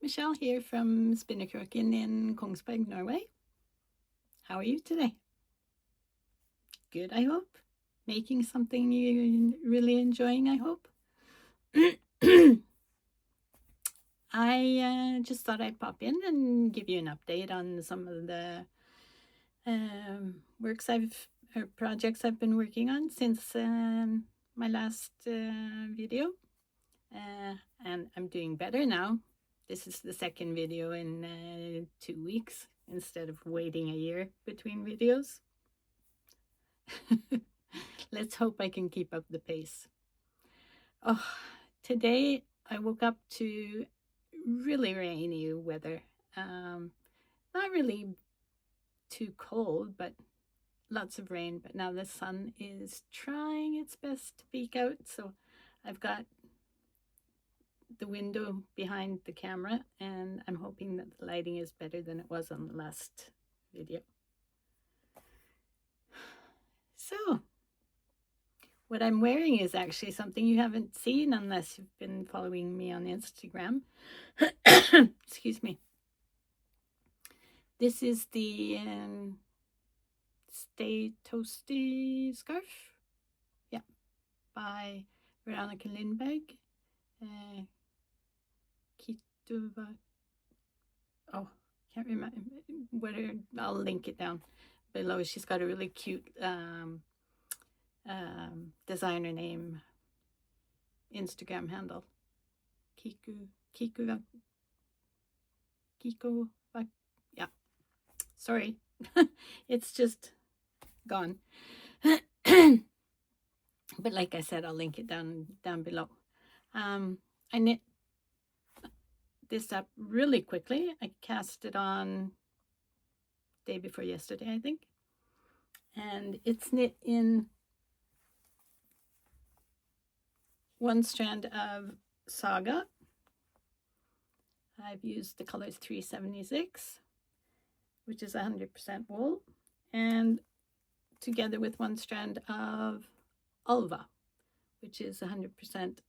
Michelle here from Spinnekroken in Kongsberg, Norway. How are you today? Good, I hope. Making something you're really enjoying, I hope. I just thought I'd pop in and give you an update on some of the projects I've been working on since my last video. And I'm doing better now. This is the second video in 2 weeks instead of waiting a year between videos. Let's hope I can keep up the pace. Oh, today I woke up to really rainy weather. Not really too cold, but lots of rain. But now the sun is trying its best to peek out. So I've got the window behind the camera, and I'm hoping that the lighting is better than it was on the last video. So what I'm wearing is actually something you haven't seen unless you've been following me on Instagram. Excuse me. This is the Stay Toasty scarf. Yeah, by Veronika Lindberg. Oh, can't remember whether I'll link it down below. She's got a really cute designer name, Instagram handle. Kiko. Yeah, sorry, it's just gone. But like I said, I'll link it down below. I knit this up really quickly. I cast it on day before yesterday, I think. And it's knit in one strand of Saga. I've used the color 376, which is 100% wool, and together with one strand of Ulveig, which is 100%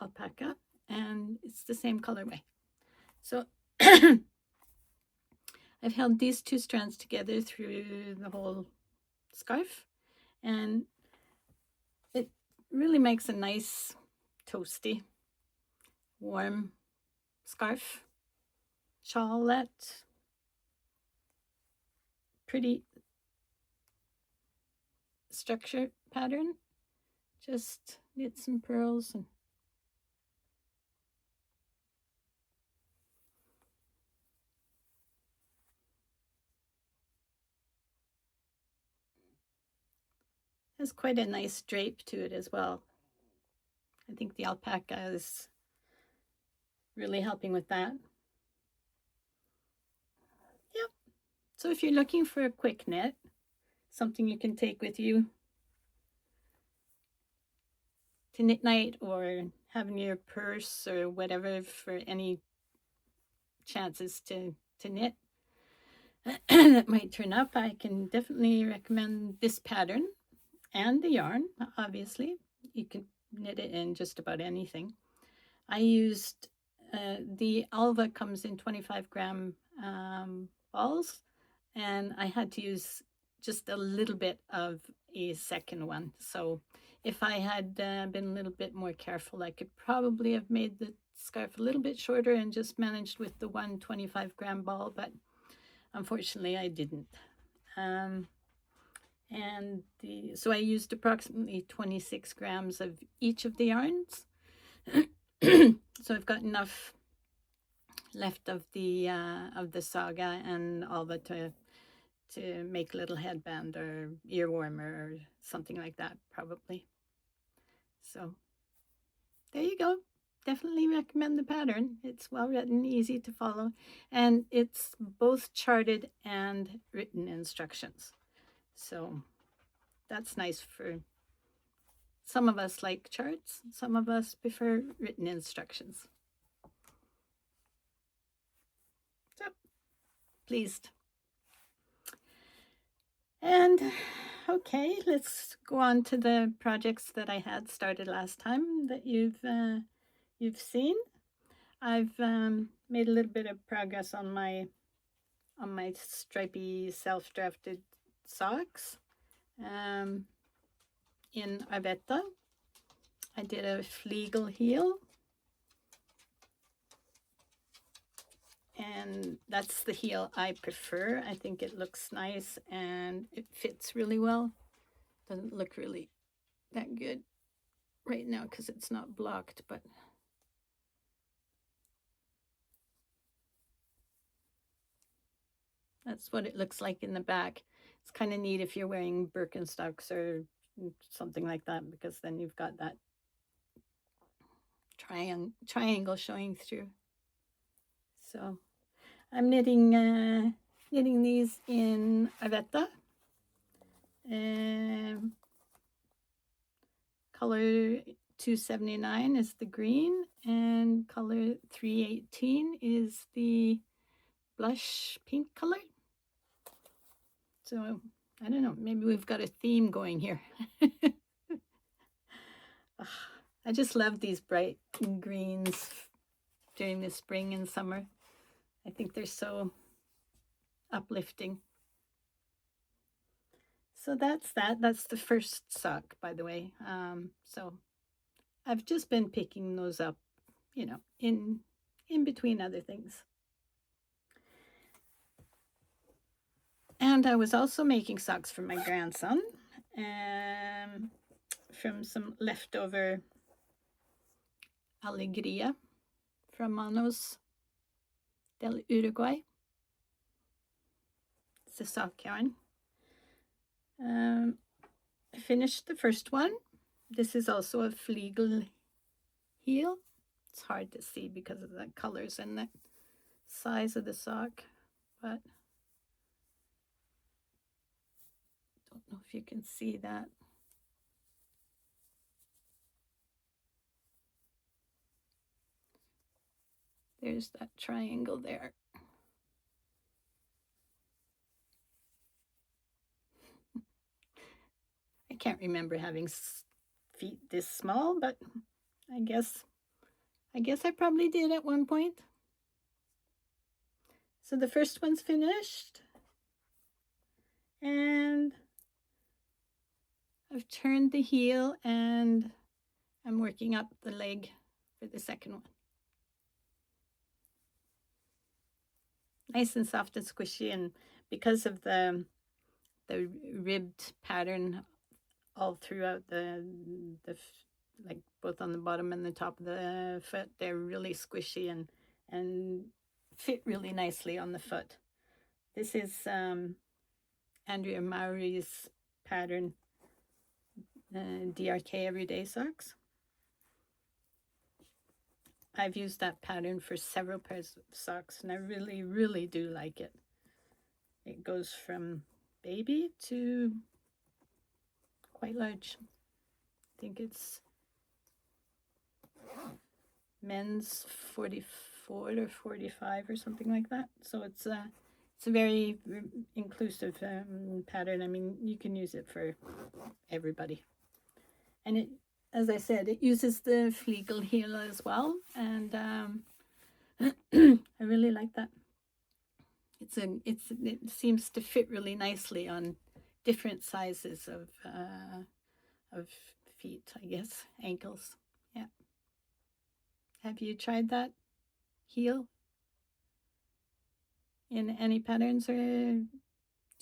alpaca, and it's the same colorway. So I've held these two strands together through the whole scarf, and it really makes a nice, toasty, warm scarf, shawlette, pretty structure pattern. Just knit some pearls and has quite a nice drape to it as well. I think the alpaca is really helping with that. Yep. So if you're looking for a quick knit, something you can take with you to knit night or have in your purse or whatever for any chances to knit that might turn up, I can definitely recommend this pattern and the yarn. Obviously, you can knit it in just about anything. I used the Alva comes in 25-gram balls, and I had to use just a little bit of a second one. So if I had been a little bit more careful, I could probably have made the scarf a little bit shorter and just managed with the 125-gram ball, but unfortunately I didn't. So I used approximately 26 grams of each of the yarns. So I've got enough left of the Saga and Alva to make a little headband or ear warmer or something like that, probably. So there you go. Definitely recommend the pattern. It's well written, easy to follow, and it's both charted and written instructions. So that's nice for some of us like charts, some of us prefer written instructions. So pleased. And okay, let's go on to the projects that I had started last time that you've seen. I've made a little bit of progress on my stripy self-drafted socks in Arwetta. I did a Flegel heel, and that's the heel I prefer. I think it looks nice and it fits really well. Doesn't look really that good right now because it's not blocked, but that's what it looks like in the back. It's kind of neat if you're wearing Birkenstocks or something like that, because then you've got that triangle showing through. So I'm knitting these in Arwetta. Color 279 is the green, and color 318 is the blush pink color. So I don't know, maybe we've got a theme going here. I just love these bright greens during the spring and summer. I think they're so uplifting. So that's that. That's the first sock, by the way. So I've just been picking those up, you know, in between other things. And I was also making socks for my grandson from some leftover Alegria from Manos del Uruguay. It's a sock yarn. I finished the first one. This is also a Flegel heel. It's hard to see because of the colors and the size of the sock, but don't know if you can see that. There's that triangle there. I can't remember having feet this small, but I guess I probably did at one point. So the first one's finished, and I've turned the heel and I'm working up the leg for the second one. Nice and soft and squishy, and because of the ribbed pattern all throughout the like both on the bottom and the top of the foot, they're really squishy and fit really nicely on the foot. This is Andrea Mowry's pattern, DRK Everyday Socks. I've used that pattern for several pairs of socks, and I really, really do like it. It goes from baby to quite large. I think it's men's 44 or 45 or something like that. So it's a very inclusive pattern. I mean, you can use it for everybody. And it, as I said, it uses the Flegel heel as well, and I really like that. It seems to fit really nicely on different sizes of feet, I guess, ankles. Yeah. Have you tried that heel in any patterns, or do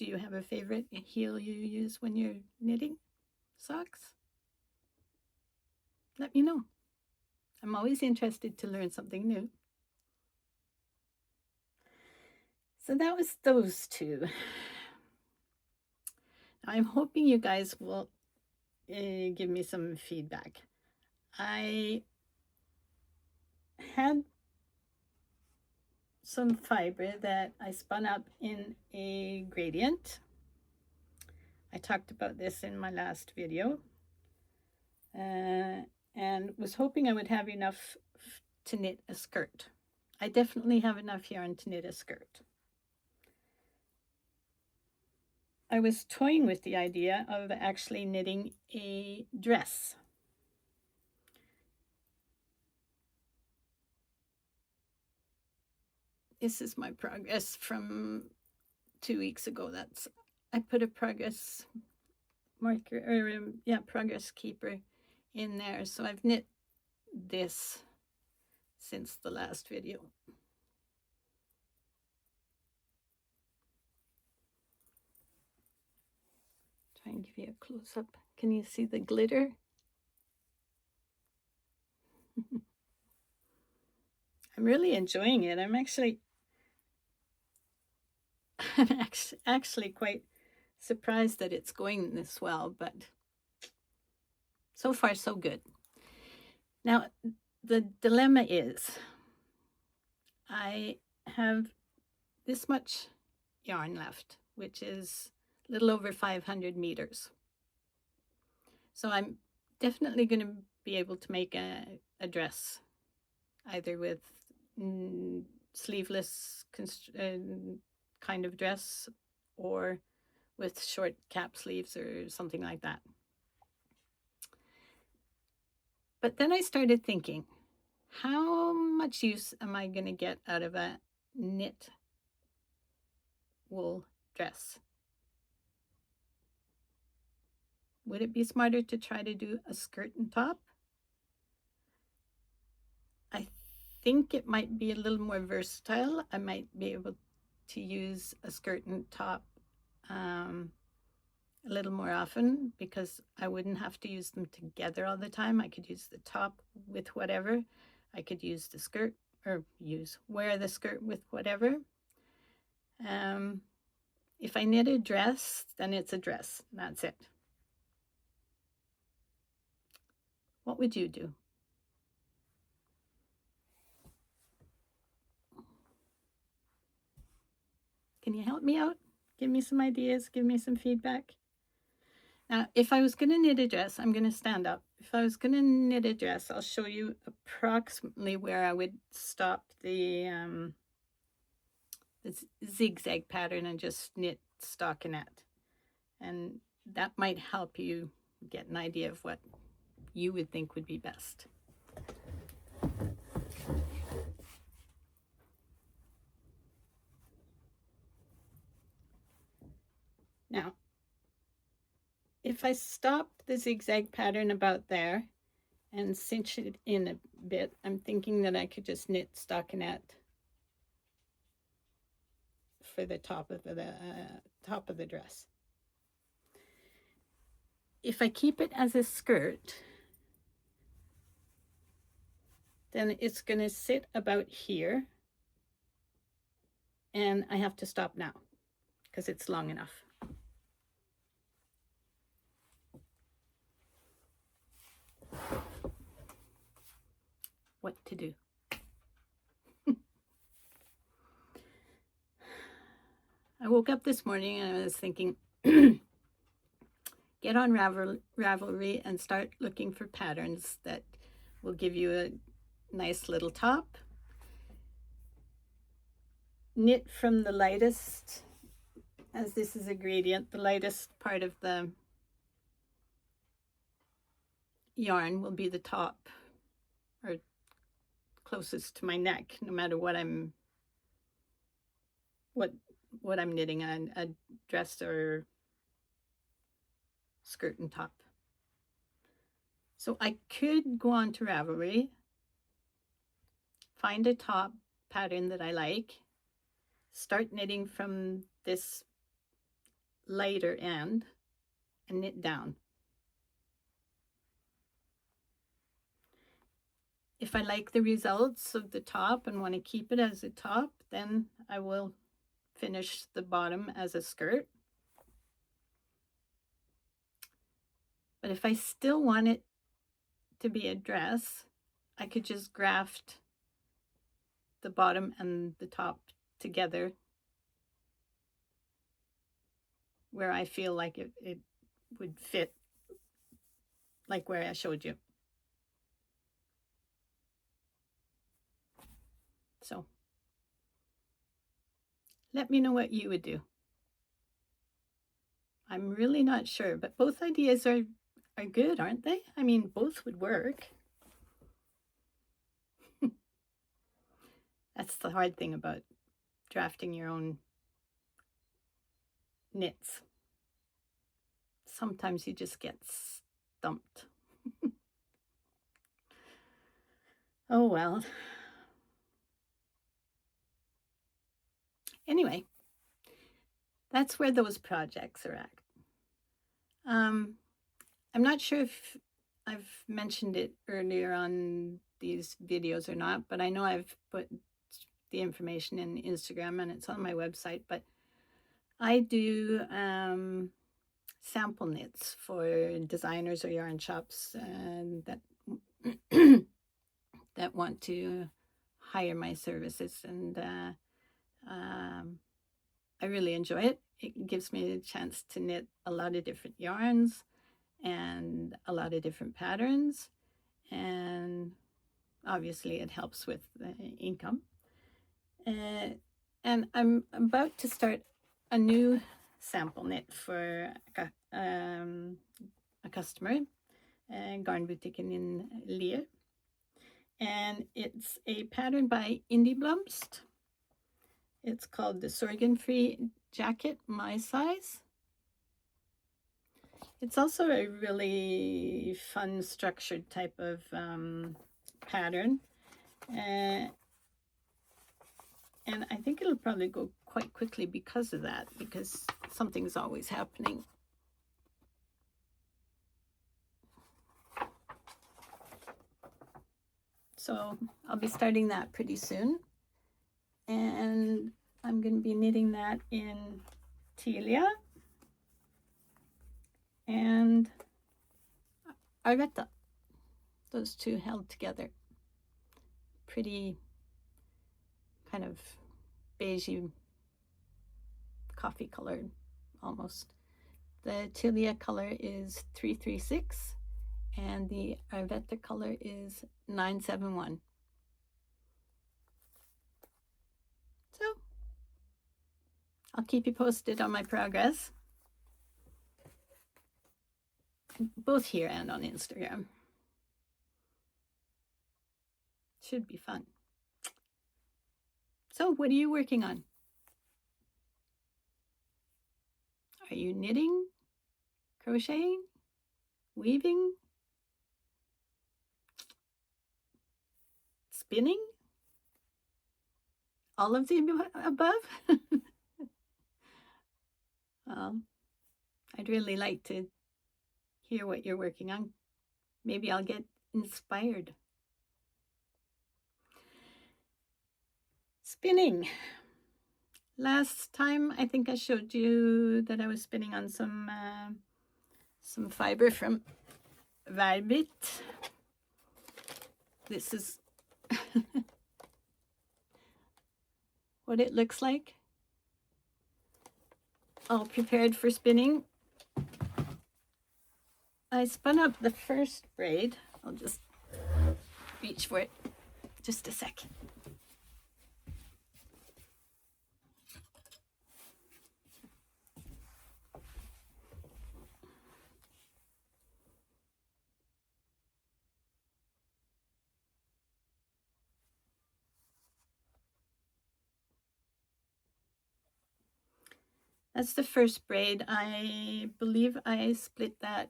you have a favorite heel you use when you're knitting socks? Let me know. I'm always interested to learn something new. So that was those two. I'm hoping you guys will give me some feedback. I had some fibre that I spun up in a gradient. I talked about this in my last video, and was hoping I would have enough to knit a skirt. I definitely have enough yarn to knit a skirt. I was toying with the idea of actually knitting a dress. this is my progress from 2 weeks ago. I put a progress marker, or progress keeper in there. So I've knit this since the last video. Try and give you a close-up. Can you see the glitter? I'm really enjoying it. I'm actually quite surprised that it's going this well, but so far so good. Now, the dilemma is I have this much yarn left, which is a little over 500 meters. So I'm definitely going to be able to make a dress, either with sleeveless kind of dress or with short cap sleeves or something like that. But then I started thinking, how much use am I going to get out of a knit wool dress? Would it be smarter to try to do a skirt and top? I think it might be a little more versatile. I might be able to use a skirt and top a little more often, because I wouldn't have to use them together all the time. I could use the top with whatever. I could use the skirt, or wear the skirt with whatever. If I knit a dress, then it's a dress. That's it. What would you do? Can you help me out? Give me some ideas, give me some feedback. Now, if I was going to knit a dress, I'm going to stand up. If I was going to knit a dress, I'll show you approximately where I would stop the zigzag pattern and just knit stockinette. And that might help you get an idea of what you would think would be best. Now, if I stop the zigzag pattern about there and cinch it in a bit, I'm thinking that I could just knit stockinette for the top of the dress. If I keep it as a skirt, then it's going to sit about here, and I have to stop now because it's long enough. What to do? I woke up this morning and I was thinking, get on Ravelry and start looking for patterns that will give you a nice little top. Knit from the lightest, as this is a gradient, the lightest part of the yarn will be the top, or closest to my neck, no matter what I'm knitting on, a dress or skirt and top. So I could go on to Ravelry, find a top pattern that I like, start knitting from this lighter end and knit down. If I like the results of the top and want to keep it as a top, then I will finish the bottom as a skirt. But if I still want it to be a dress, I could just graft the bottom and the top together where I feel like it would fit, like where I showed you. So let me know what you would do. I'm really not sure, but both ideas are good, aren't they? I mean, both would work. That's the hard thing about drafting your own knits. Sometimes you just get stumped. Oh well. Anyway, that's where those projects are at. I'm not sure if I've mentioned it earlier on these videos or not, but I know I've put the information in Instagram and it's on my website, but I do sample knits for designers or yarn shops that that want to hire my services, and I really enjoy it. It gives me a chance to knit a lot of different yarns and a lot of different patterns, and obviously it helps with the income. And I'm about to start a new sample knit for a customer, Garn Boutique in Lier, and it's a pattern by Indie Blomst. It's called the Sorgenfree Jacket, my size. It's also a really fun structured type of pattern, and I think it'll probably go quite quickly because of that, because something's always happening. So I'll be starting that pretty soon, and I'm going to be knitting that in Telia and Arwetta. Those two held together. Pretty kind of beigey coffee colored almost. The Telia color is 336 and the Arwetta color is 971. So I'll keep you posted on my progress, both here and on Instagram. Should be fun. So what are you working on? Are you knitting, crocheting, weaving, spinning? All of the above? I'd really like to hear what you're working on. Maybe I'll get inspired. Spinning. Last time I think I showed you that I was spinning on some fiber from Værbit. This is what it looks like. All prepared for spinning. I spun up the first braid. I'll just reach for it just a second. That's the first braid. I believe I split that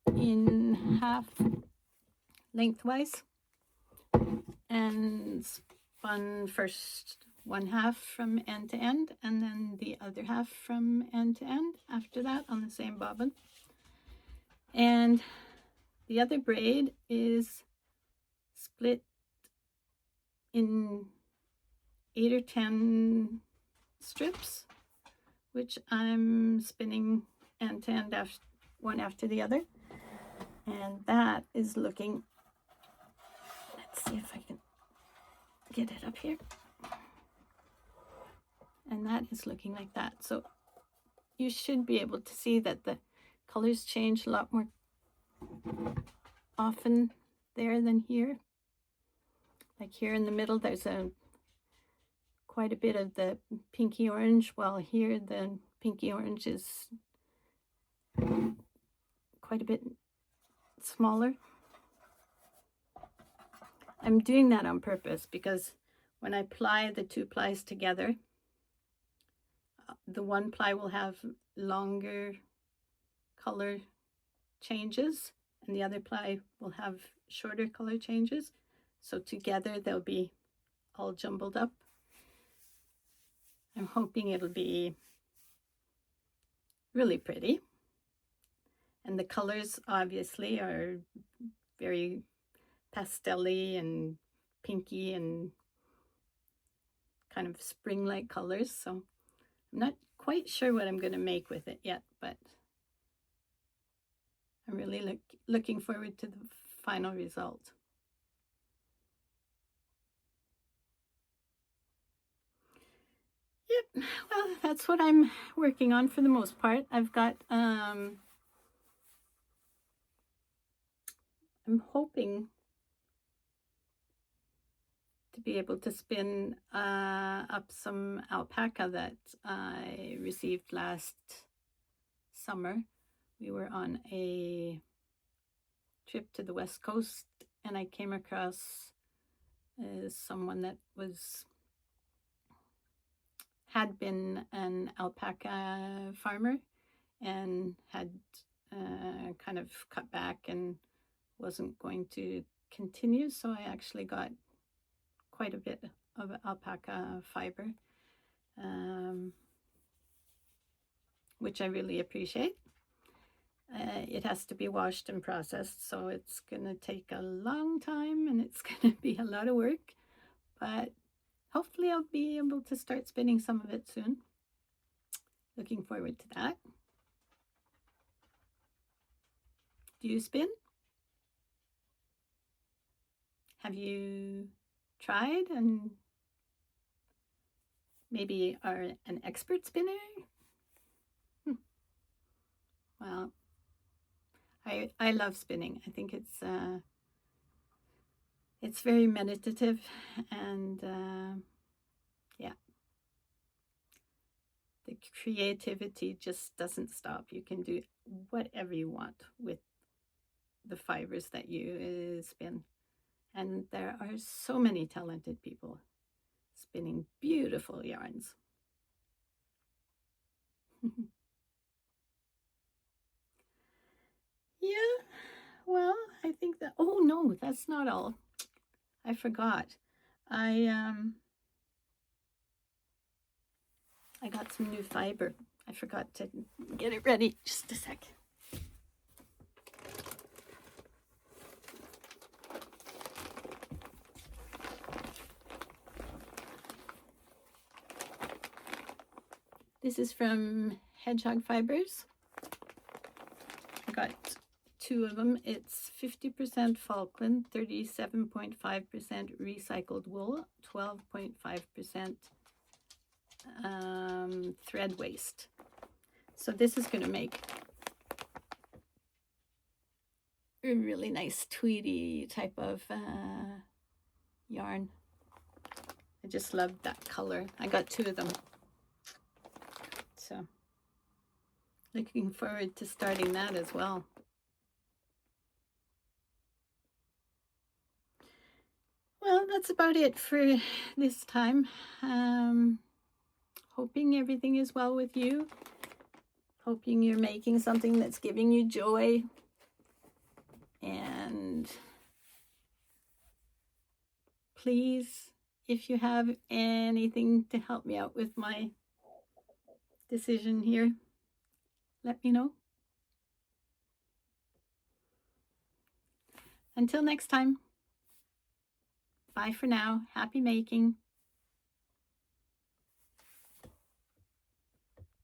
in half lengthwise and spun first one half from end to end and then the other half from end to end after that on the same bobbin. And the other braid is split in 8 or 10 strips, which I'm spinning end to end one after the other. And that is looking, let's see if I can get it up here. And that is looking like that. So you should be able to see that the colors change a lot more often there than here. Like here in the middle, there's quite a bit of the pinky orange, while here the pinky orange is quite a bit smaller. I'm doing that on purpose because when I ply the two plies together, the one ply will have longer color changes and the other ply will have shorter color changes. So together they'll be all jumbled up. I'm hoping it'll be really pretty. And the colors obviously are very pastel-y and pinky and kind of spring-like colors. So I'm not quite sure what I'm going to make with it yet, but I'm really looking forward to the final result. Yep, well, that's what I'm working on for the most part. I've got, I'm hoping to be able to spin up some alpaca that I received last summer. We were on a trip to the West Coast and I came across someone that had been an alpaca farmer and had kind of cut back and wasn't going to continue. So I actually got quite a bit of alpaca fiber, which I really appreciate. It has to be washed and processed, so it's going to take a long time and it's going to be a lot of work, but hopefully I'll be able to start spinning some of it soon. Looking forward to that. Do you spin? Have you tried and maybe are an expert spinner? Well, I love spinning. I think it's very meditative and yeah, the creativity just doesn't stop. You can do whatever you want with the fibers that you spin. And there are so many talented people spinning beautiful yarns. Yeah, well, I think that, oh no, that's not all. I forgot. I got some new fiber. I forgot to get it ready. Just a sec. This is from Hedgehog Fibres. I got 2 of them. It's 50% Falkland, 37.5% recycled wool, 12.5% thread waste. So this is going to make a really nice tweedy type of yarn. I just love that color. I got 2 of them. So looking forward to starting that as well. Well, that's about it for this time. Hoping everything is well with you. Hoping you're making something that's giving you joy. And please, if you have anything to help me out with my decision here, let me know. Until next time, bye for now. Happy making.